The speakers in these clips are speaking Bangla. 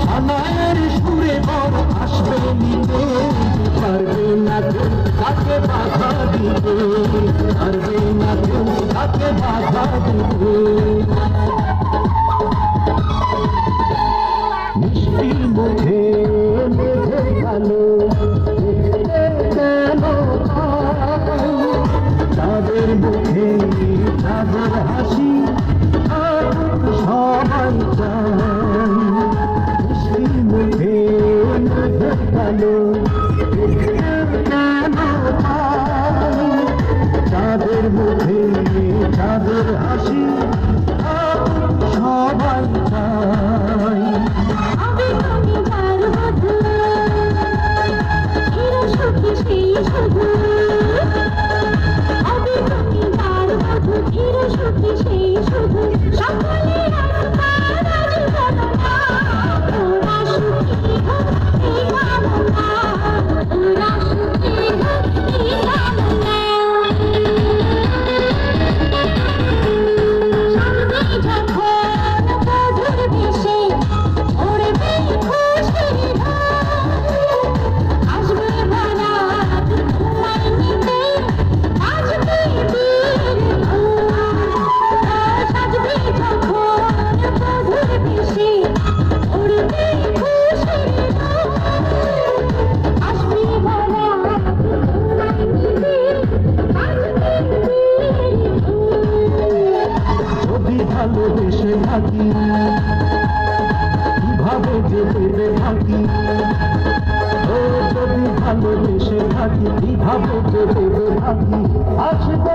সানায়ের সুরে বর আসবে নিতে পারবে না কেউ তাকে বাধা দিতে পারবে না কেউ তাকে বাধা দিতে মিষ্টি মুখে মেঘে কালো কেন তাদের মুখে তাদের হাসি সবাই চায় মিষ্টি মুখে মেঘে কালো কেন তাদের মুখে তাদের হাসি সবাই চায় ভালোবেসে থাকি কিভাবে যেতে থাকি ও যদি ভালোবেসে থাকি কিভাবে যেতে থাকি আসবে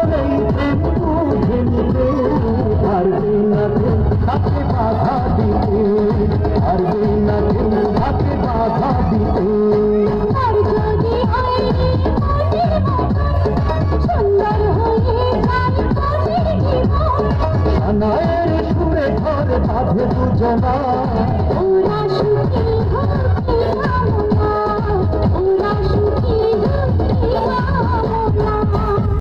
বুঝে নিতে পারবে না কেউ তাকে বাধা দিতে পারবে না কেউ তাকে বাধা দিতে সানায়ের সুরে ঘর বাঁধে দুজনা ওরা সুখী হোক।